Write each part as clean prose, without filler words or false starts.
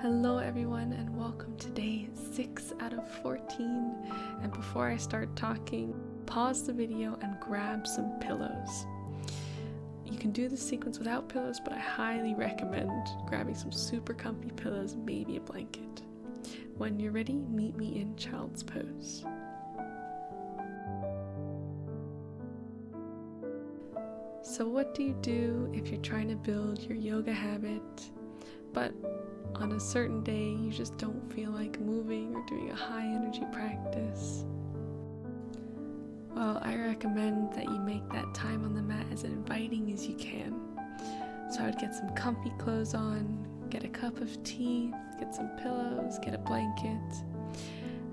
Hello everyone and welcome to day 6 out of 14. And before I start talking, pause the video and grab some pillows. You can do this sequence without pillows, but I highly recommend grabbing some super comfy pillows, maybe a blanket. When you're ready, meet me in child's pose. So what do you do if you're trying to build your yoga habit, but on a certain day you just don't feel like moving or doing a high energy practice? Well, I recommend that you make that time on the mat as inviting as you can. So I would get some comfy clothes on, get a cup of tea, get some pillows, get a blanket,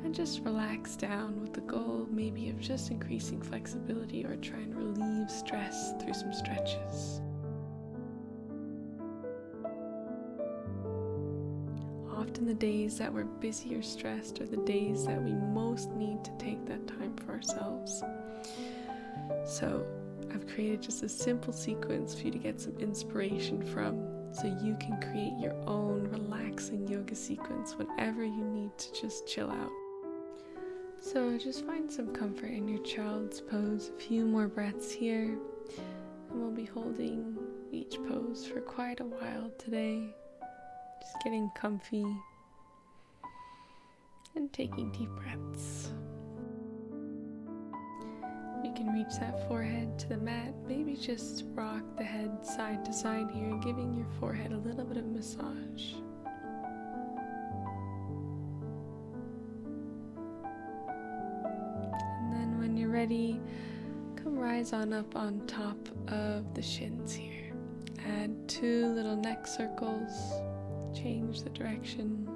and just relax down with the goal maybe of just increasing flexibility or trying to relieve stress through some stretches. Often the days that we're busy or stressed are the days that we most need to take that time for ourselves. So I've created just a simple sequence for you to get some inspiration from, so you can create your own relaxing yoga sequence whenever you need to just chill out. So just find some comfort in your child's pose, a few more breaths here, and we'll be holding each pose for quite a while today. Just getting comfy and taking deep breaths. You can reach that forehead to the mat, maybe just rock the head side to side here, giving your forehead a little bit of massage. And then when you're ready, come rise on up on top of the shins here. Add 2 little neck circles. Change the direction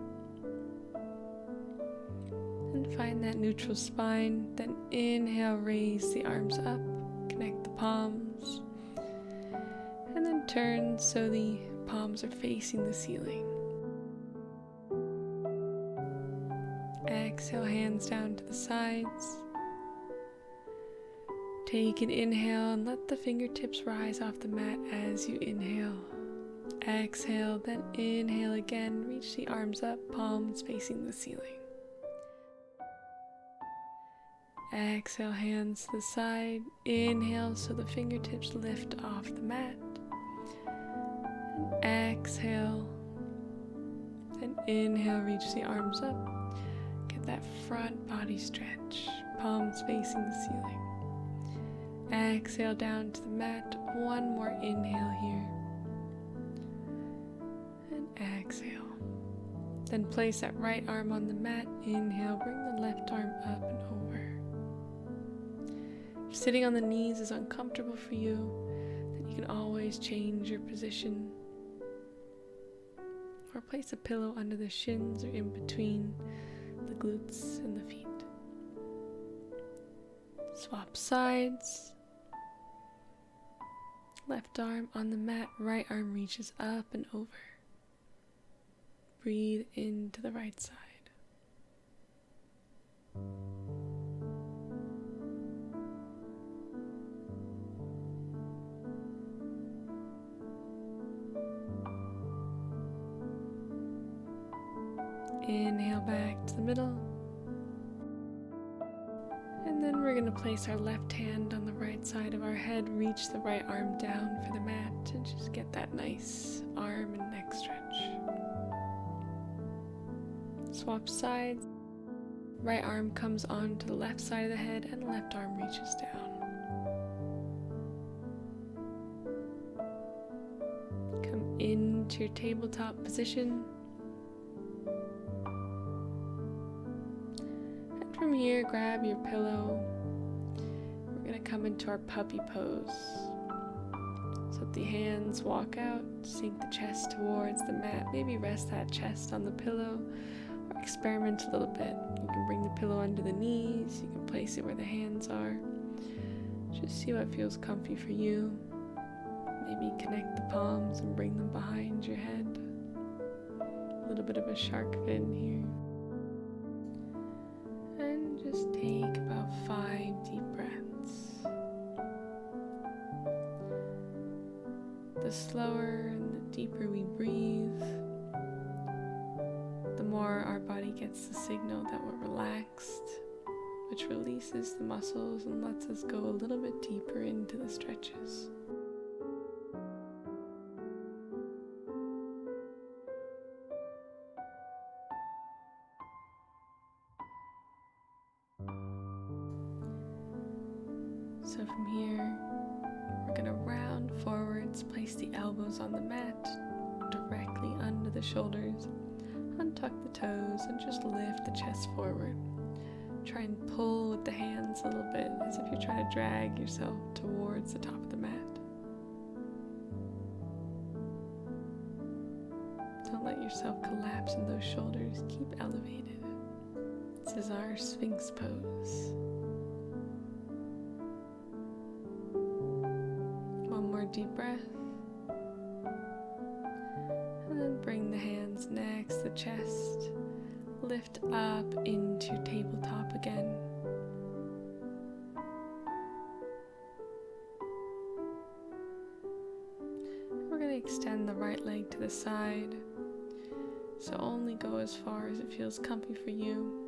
and find that neutral spine. Then inhale, raise the arms up, connect the palms, and then turn so the palms are facing the ceiling. Exhale, hands down to the sides. Take an inhale and let the fingertips rise off the mat as you inhale. Exhale, then inhale again, reach the arms up, palms facing the ceiling. Exhale, hands to the side. Inhale so the fingertips lift off the mat. And exhale, then inhale, reach the arms up. Get that front body stretch, palms facing the ceiling. Exhale down to the mat. One more inhale here. Exhale. Then place that right arm on the mat. Inhale, bring the left arm up and over. If sitting on the knees is uncomfortable for you, then you can always change your position. Or place a pillow under the shins or in between the glutes and the feet. Swap sides. Left arm on the mat, right arm reaches up and over. Breathe into the right side. Inhale back to the middle. And then we're going to place our left hand on the right side of our head, reach the right arm down for the mat, and just get that nice arm and neck stretch. Swap sides. Right arm comes onto the left side of the head and left arm reaches down. Come into your tabletop position. And from here, grab your pillow. We're going to come into our puppy pose. So let the hands walk out, sink the chest towards the mat. Maybe rest that chest on the pillow. Experiment a little bit. You can bring the pillow under the knees, you can place it where the hands are. Just see what feels comfy for you. Maybe connect the palms and bring them behind your head. A little bit of a shark fin here. And just take about 5 deep breaths. The slower and the deeper we breathe, more our body gets the signal that we're relaxed, which releases the muscles and lets us go a little bit deeper into the stretches. So from here, we're going to round forwards, place the elbows on the mat, directly under the shoulders, untuck the toes, and just lift the chest forward. Try and pull with the hands a little bit, as if you're trying to drag yourself towards the top of the mat. Don't let yourself collapse in those shoulders. Keep elevated. This is our sphinx pose. One more deep breath. And then bring the hands next to the chest. Lift up into tabletop again. We're going to extend the right leg to the side. So only go as far as it feels comfy for you.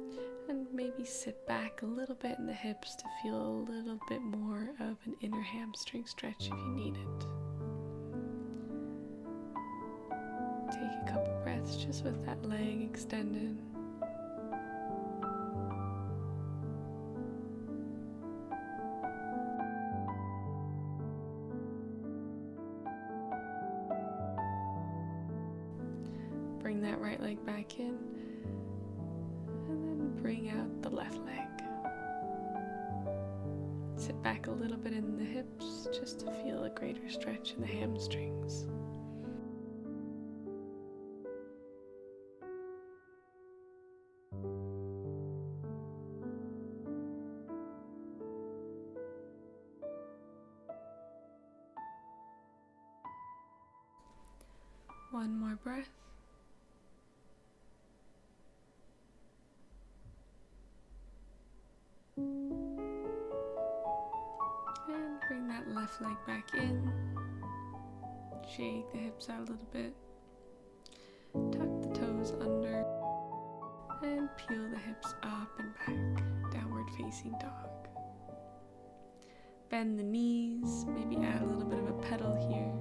And maybe sit back a little bit in the hips to feel a little bit more of an inner hamstring stretch if you need it. Take a couple breaths just with that leg extended. Bring that right leg back in, and then bring out the left leg. Sit back a little bit in the hips just to feel a greater stretch in the hamstrings. One more breath. And bring that left leg back in. Shake the hips out a little bit. Tuck the toes under. And peel the hips up and back. Downward facing dog. Bend the knees. Maybe add a little bit of a pedal here.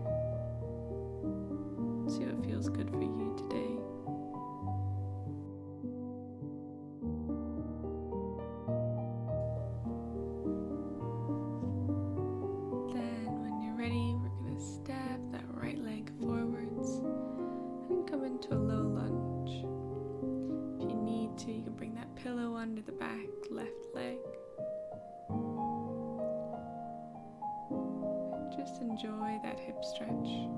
See what feels good for you today. Then when you're ready, we're going to step that right leg forwards and come into a low lunge. If you need to, you can bring that pillow under the back left leg. And just enjoy that hip stretch.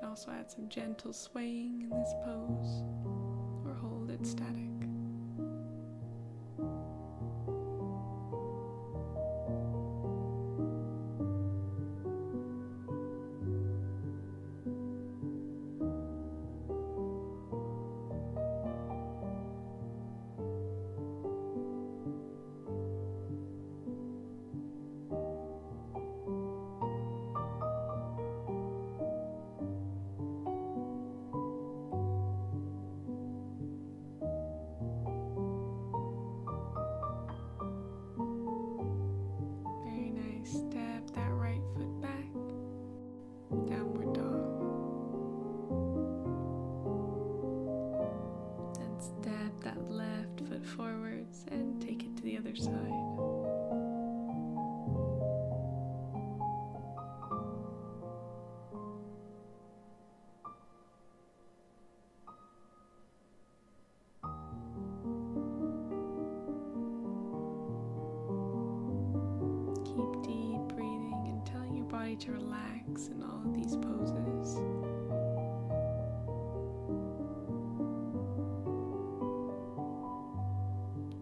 Also add some gentle swaying in this pose, or hold it static. Step that right foot back, downward dog. Then step that left foot forwards and take it to the other side. Keep deep breathing and telling your body to relax in all of these poses.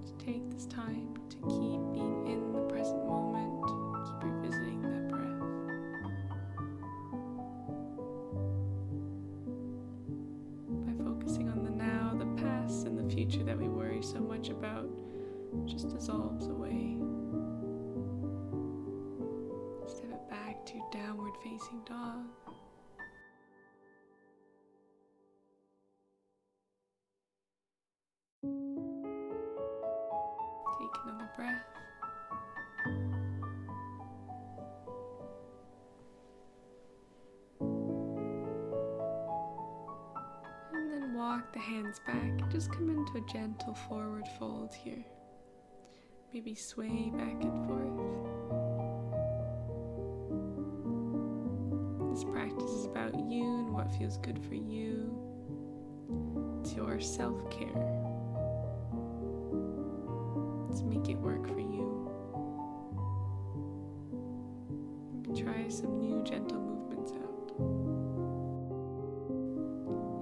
Just take this time to keep being in the present moment. Keep revisiting that breath. By focusing on the now, the past and the future that we worry so much about just dissolves away. Step it back to downward facing dog. breath. And then walk the hands back and just come into a gentle forward fold here. Maybe sway back and forth. This practice is about you and what feels good for you. It's your self-care. Let's make it work for you. Maybe try some new gentle movements out.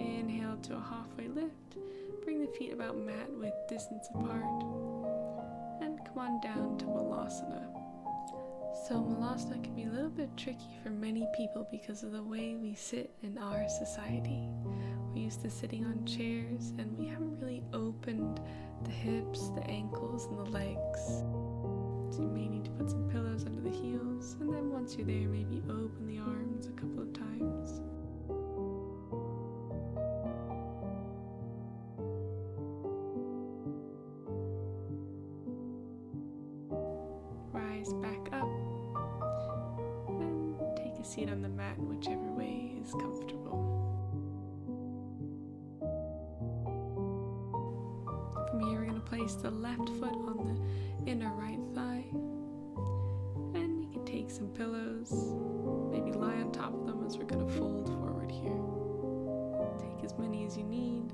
Inhale to a halfway lift. Bring the feet about mat width distance apart. And come on down to malasana. So malasana can be a little bit tricky for many people because of the way we sit in our society. We're used to sitting on chairs and we haven't really opened the hips, the ankles, and the legs. So you may need to put some pillows under the heels, and then once you're there, maybe open the arms a couple of times. Rise back up and take a seat on the mat in whichever way is comfortable. From here we're going to place the left foot on the inner right thigh, and you can take some pillows, maybe lie on top of them as we're going to fold forward here. Take as many as you need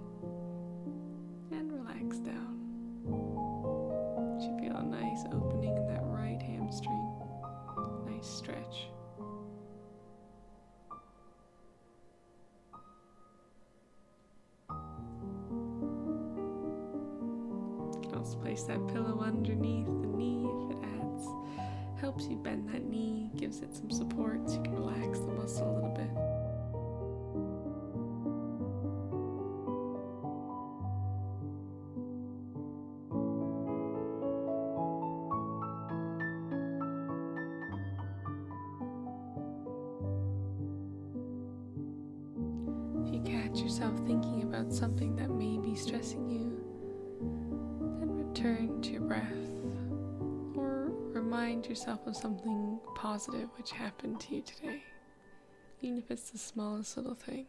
and relax down. You should feel a nice opening in that right hamstring. Nice stretch. Also place that pillow underneath the knee if it helps you bend that knee, gives it some support so you can relax the muscle a little bit. If you catch yourself thinking about something that may be stressing you, return to your breath, or remind yourself of something positive which happened to you today, even if it's the smallest little thing.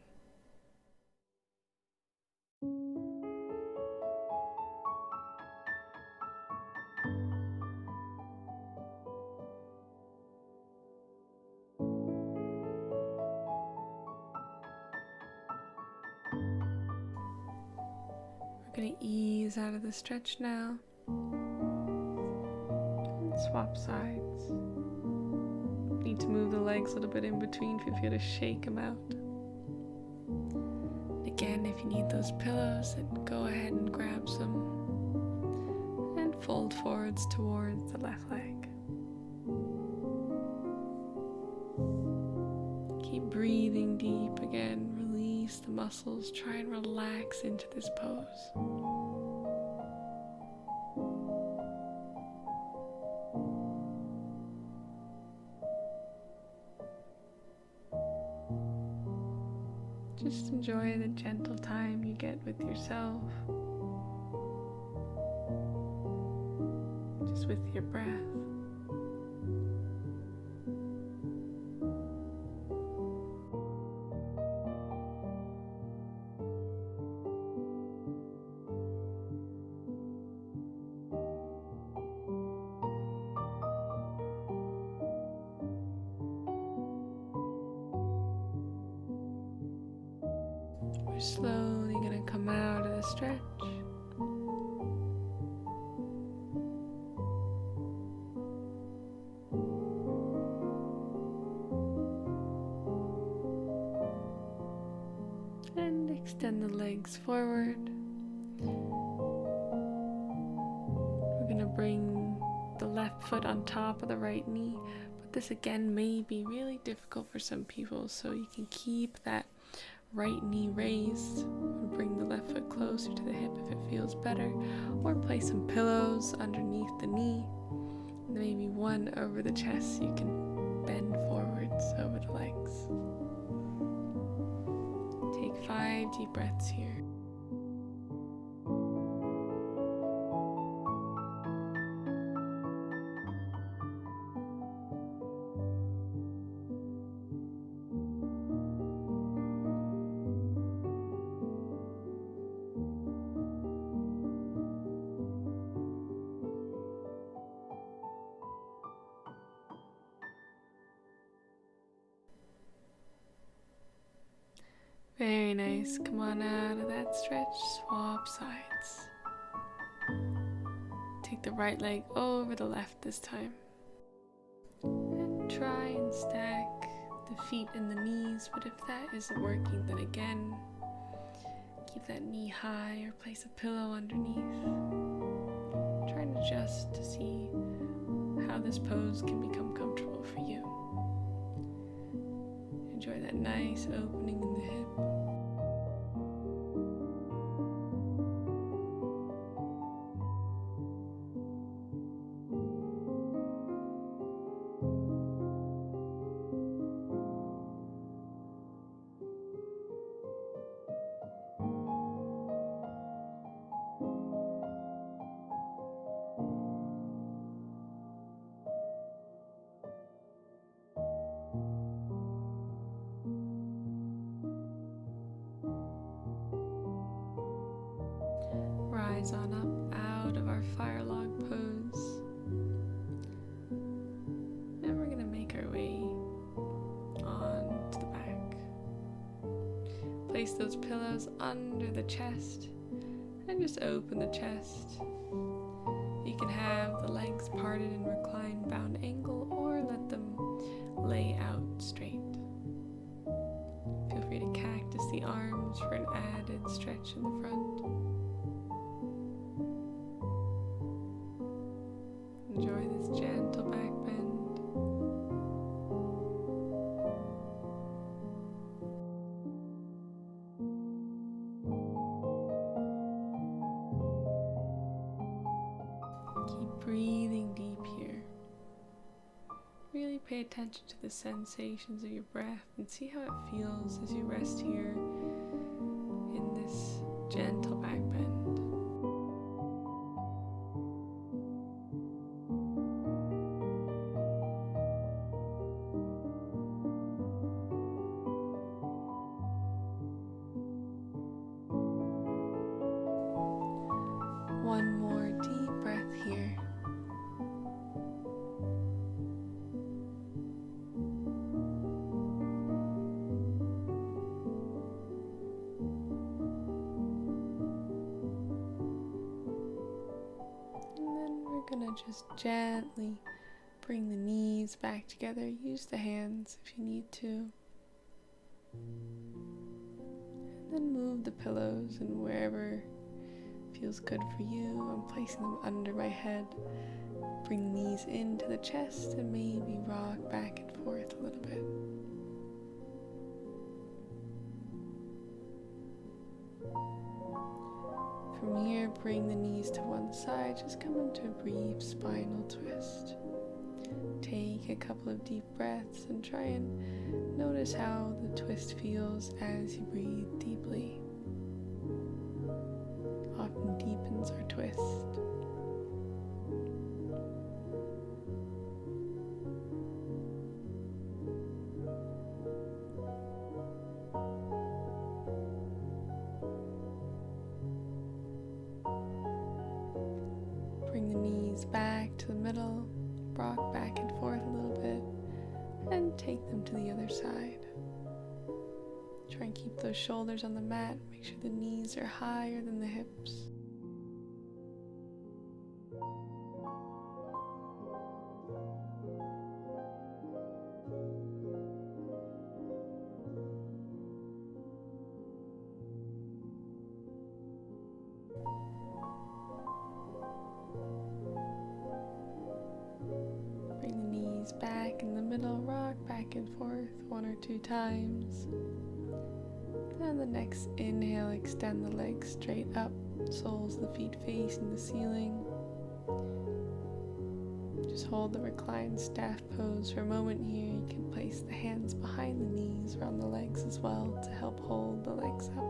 We're going to ease out of the stretch now. Swap sides. Need to move the legs a little bit in between if you feel to shake them out. And again, if you need those pillows, then go ahead and grab some and fold forwards towards the left leg. Keep breathing deep again. Release the muscles. Try and relax into this pose. Just enjoy the gentle time you get with yourself, just with your breath. We're slowly going to come out of the stretch. And extend the legs forward. We're going to bring the left foot on top of the right knee, but this again may be really difficult for some people, so you can keep that right knee raised and bring the left foot closer to the hip if it feels better, or place some pillows underneath the knee, and maybe one over the chest so you can bend forwards over the legs. Take 5 deep breaths here. . 4, Very nice. Come on out of that stretch. Swap sides. Take the right leg over the left this time. And try and stack the feet and the knees, but if that isn't working, then again, keep that knee high or place a pillow underneath. Try and adjust to see how this pose can become comfortable for you. Enjoy that nice opening in the hip. Rise on up out of our firelog pose. And we're going to make our way on to the back. Place those pillows under the chest and just open the chest. You can have the legs parted in reclined bound angle or let them lay out straight. Feel free to cactus the arms for an added stretch in the front. Enjoy this gentle back bend. Keep breathing deep here. Really pay attention to the sensations of your breath and see how it feels as you rest here in this gentle back bend. One more deep breath here. And then we're gonna just gently bring the knees back together. Use the hands if you need to. And then move the pillows and wherever feels good for you. I'm placing them under my head. Bring the knees into the chest and maybe rock back and forth a little bit. From here, bring the knees to one side. Just come into a brief spinal twist. Take a couple of deep breaths and try and notice how the twist feels as you breathe deeply. Often deepens our twist. Bring the knees back to the middle, rock back and forth a little bit, and take them to the other side. Try and keep those shoulders on the mat. Make sure the knees are higher than the hips. Bring the knees back in the middle, rock back and forth 1 or 2 times. And the next inhale, extend the legs straight up, soles of the feet facing the ceiling. Just hold the reclined staff pose for a moment here. You can place the hands behind the knees or on the legs as well to help hold the legs up.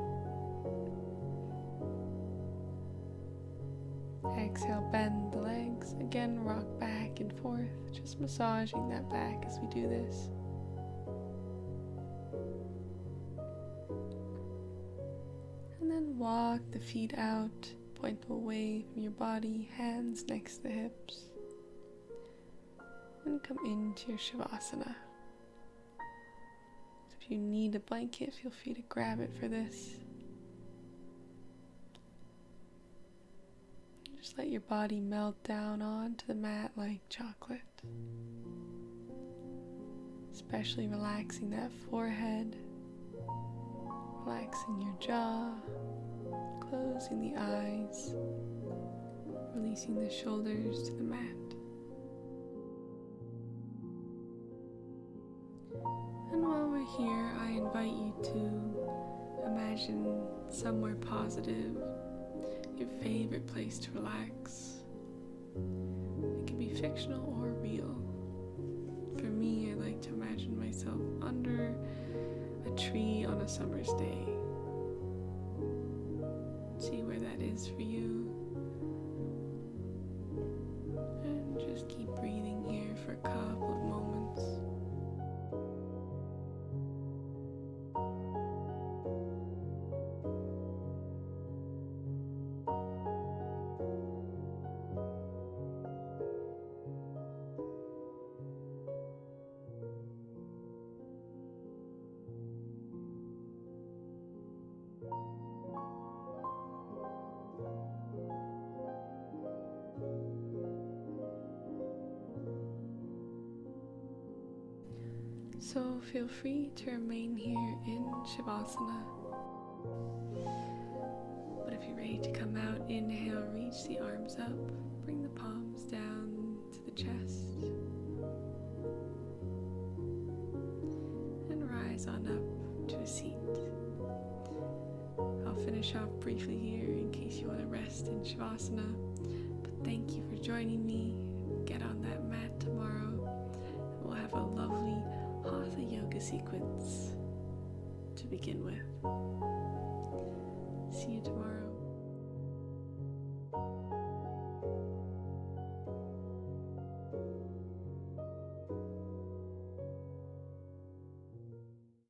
Exhale, bend the legs. Again, rock back and forth, just massaging that back as we do this. And then walk the feet out, point them away from your body, hands next to the hips. And come into your Savasana. So if If you need a blanket, feel free to grab it for this. Just let your body melt down onto the mat like chocolate. Especially relaxing that forehead, relaxing your jaw, closing the eyes, releasing the shoulders to the mat. And while we're here, I invite you to imagine somewhere positive, your favorite place to relax. It can be fictional or real. For me, I like to imagine myself under a tree on a summer's day. See where that is for you. And just keep breathing here for a couple of moments. So feel free to remain here in Savasana. But if you're ready to come out, inhale, reach the arms up, bring the palms down to the chest, and rise on up to a seat. I'll finish off briefly here in case you want to rest in Savasana. But thank you for joining me. Get on that mat tomorrow, and we'll have a lovely Hatha yoga sequence to begin with. See you tomorrow.